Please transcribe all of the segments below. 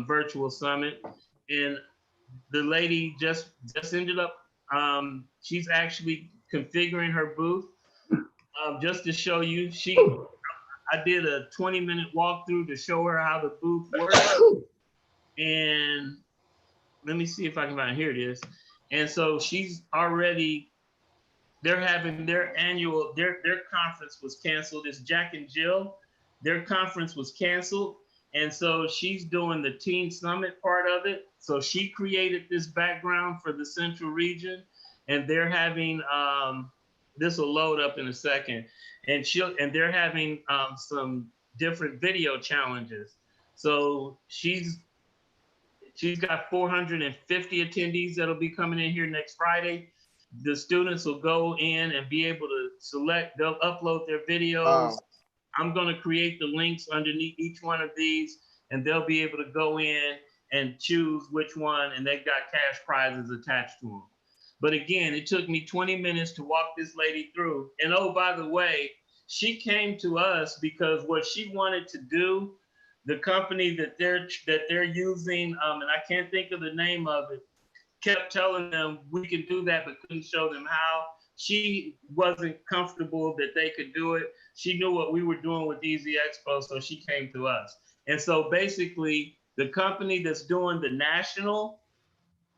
virtual summit, and the lady just ended up. She's actually configuring her booth. Just to show you, I did a 20-minute walkthrough to show her how the booth works. And let me see if I can find, here it is. And so she's already, they're having their annual, their conference was canceled. It's Jack and Jill. Their conference was canceled. And so she's doing the Teen Summit part of it. So she created this background for the Central region, and they're having, this will load up in a second, and they're having some different video challenges. So she's got 450 attendees that'll be coming in here next Friday. The students will go in and be able to select, they'll upload their videos. Wow. I'm going to create the links underneath each one of these, and they'll be able to go in and choose which one, and they've got cash prizes attached to them. But again, it took me 20 minutes to walk this lady through. And oh, by the way, she came to us because what she wanted to do, the company that they're using, and I can't think of the name of it, kept telling them we can do that, but couldn't show them how. She wasn't comfortable that they could do it. She knew what we were doing with eZ-Xpo, so she came to us. And so basically, the company that's doing the national,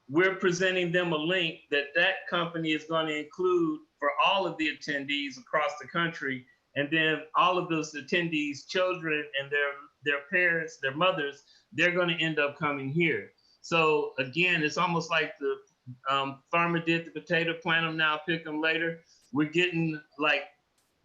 we're presenting them a link that company is going to include for all of the attendees across the country. And then all of those attendees, children and their parents, their mothers, they're going to end up coming here. So again, it's almost like the farmer did the potato, plant them now, pick them later. We're getting like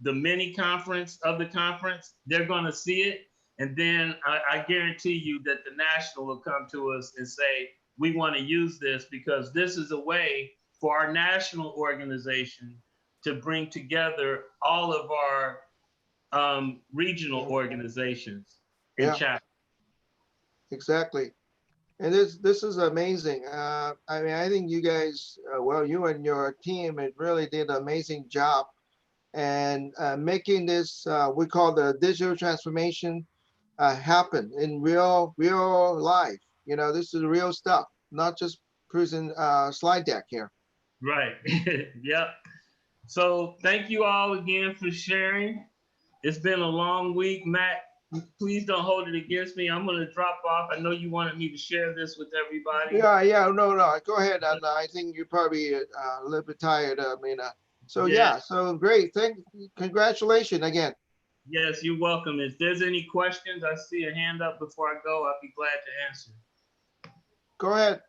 the mini conference of the conference. They're going to see it. And then I guarantee you that the national will come to us and say, we want to use this because this is a way for our national organization to bring together all of our regional organizations in chapter. Exactly. And this is amazing. I mean, I think you guys, well, you and your team, it really did an amazing job. And making this, we call the digital transformation, happen in real life. You know, this is real stuff, not just prison slide deck here. Right. Yep. So thank you all again for sharing. It's been a long week. Matt, please don't hold it against me. I'm going to drop off. I know you wanted me to share this with everybody. Yeah, no, go ahead. And I think you're probably a little bit tired. I mean, so great. Congratulations again. Yes, you're welcome. If there's any questions, I see a hand up before I go. I'll be glad to answer. Go ahead.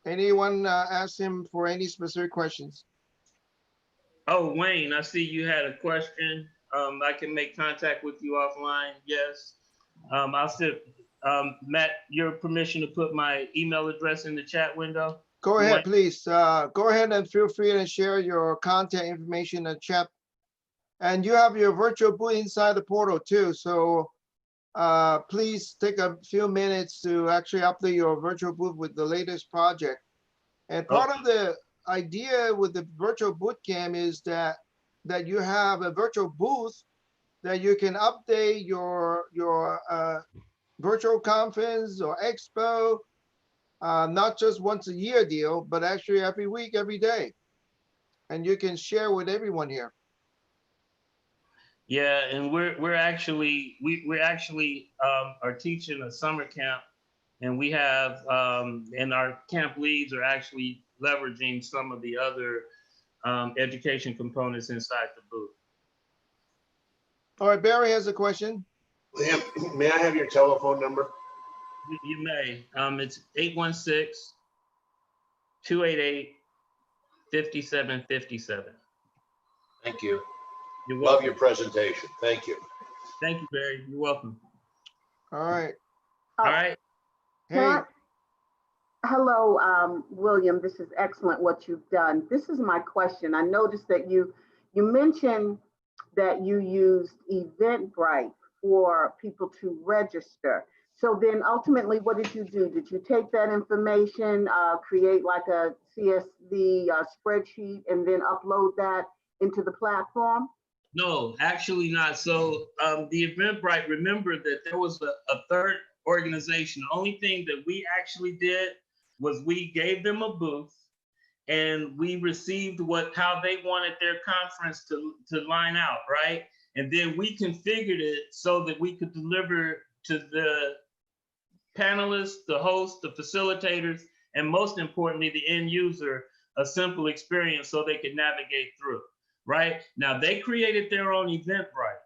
Anyone ask him for any specific questions? Oh, Wayne, I see you had a question. I can make contact with you offline. Yes. I'll sit. Matt, your permission to put my email address in the chat window? Go ahead, please. Go ahead and feel free to share your contact information in the chat. And you have your virtual booth inside the portal too. So please take a few minutes to actually update your virtual booth with the latest project. And part of the idea with the virtual boot camp is that you have a virtual booth that you can update your virtual conference or expo, not just once a year deal, but actually every week, every day. And you can share with everyone here. Yeah, and we're actually are teaching a summer camp, and we have and our camp leads are actually leveraging some of the other education components inside the booth. All right, Barry has a question. May I have your telephone number? You may. It's 816-288-5757. Thank you. You're welcome. Love your presentation. Thank you. Thank you, Barry. You're welcome. All right. All right. Hey. Hello, William. This is excellent what you've done. This is my question. I noticed that you mentioned that you used Eventbrite for people to register. So then ultimately, what did you do? Did you take that information, create like a CSV spreadsheet, and then upload that into the platform? No, actually not. So the Eventbrite, remember that there was a third organization. The only thing that we actually did was we gave them a booth, and we received how they wanted their conference to line out, right? And then we configured it so that we could deliver to the panelists, the hosts, the facilitators, and most importantly, the end user, a simple experience so they could navigate through, right? Now, they created their own Eventbrite.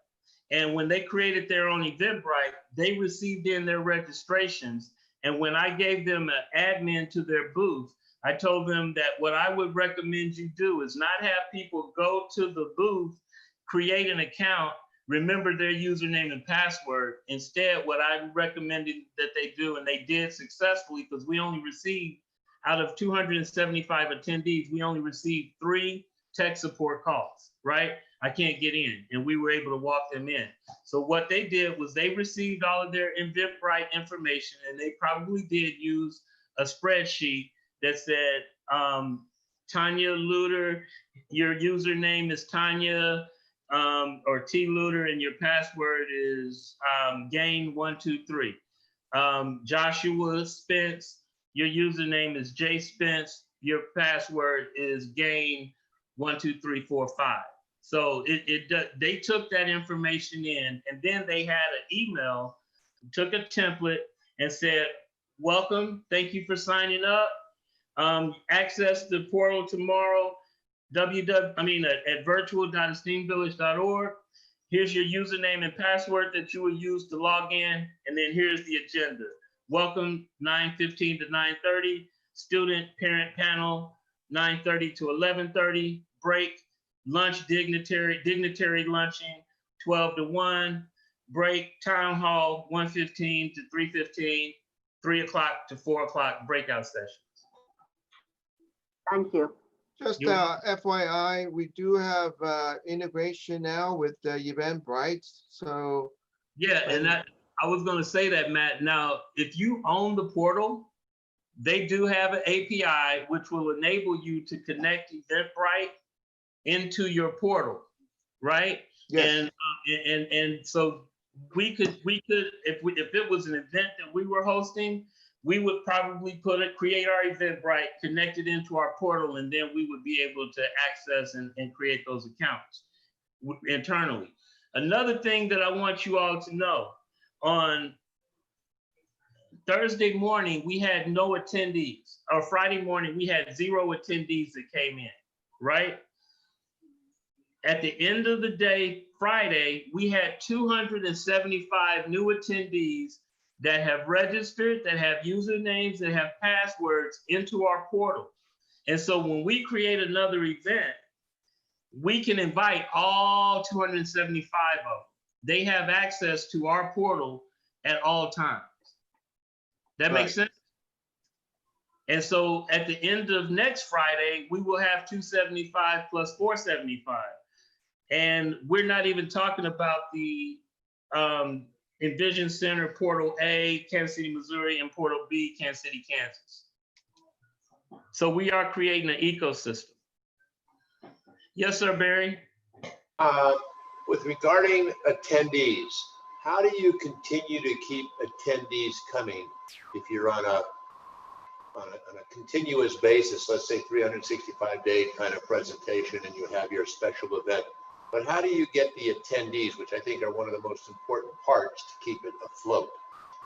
And when they created their own Eventbrite, they received in their registrations. And when I gave them an admin to their booth, I told them that what I would recommend you do is not have people go to the booth, create an account, remember their username and password. Instead, what I recommended that they do, and they did successfully, because we only received, out of 275 attendees, we only received 3 tech support calls, right? I can't get in, and we were able to walk them in. So what they did was they received all of their Eventbrite information, and they probably did use a spreadsheet that said, Tanya Luter, your username is Tanya, or T Luter, and your password is Gain123. Joshua Spence, your username is J Spence, your password is Gain12345. So they took that information in, and then they had an email, took a template and said, welcome, thank you for signing up. Access the portal tomorrow, at virtual.esteemvillage.org. Here's your username and password that you will use to log in, and then here's the agenda. Welcome, 9:15 to 9:30. Student parent panel, 9:30 to 11:30. Break, lunch dignitary lunching, 12 to 1. Break, town hall, 1:15 to 3:15. 3 o'clock to 4 o'clock breakout sessions. Thank you. Just FYI, we do have integration now with Eventbrite. So yeah, and I was going to say that, Matt. Now, if you own the portal, they do have an API which will enable you to connect Eventbrite into your portal, right? yes. And so we could if it was an event that we were hosting, we would probably create our Eventbrite, connect it into our portal, and then we would be able to access and create those accounts internally. Another thing that I want you all to know, on Thursday morning, we had no attendees, or Friday morning, we had 0 attendees that came in, right? At the end of the day, Friday, we had 275 new attendees that have registered, that have usernames, that have passwords into our portal. And so when we create another event, we can invite all 275 of them. They have access to our portal at all times. That makes sense? And so at the end of next Friday, we will have 275 plus 475. And we're not even talking about the Envision Center, Portal A, Kansas City, Missouri, and Portal B, Kansas City, Kansas. So we are creating an ecosystem. Yes, sir, Barry? With regarding attendees, how do you continue to keep attendees coming if you're on a continuous basis, let's say 365-day kind of presentation, and you have your special event? But how do you get the attendees, which I think are one of the most important parts to keep it afloat?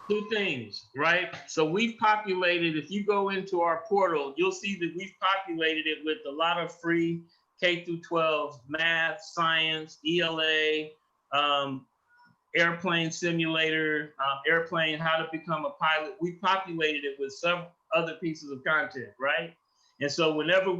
2 things, right? So we've populated, if you go into our portal, you'll see that we've populated it with a lot of free K through 12 math, science, ELA, airplane simulator, airplane, how to become a pilot. We populated it with some other pieces of content, right? And so whenever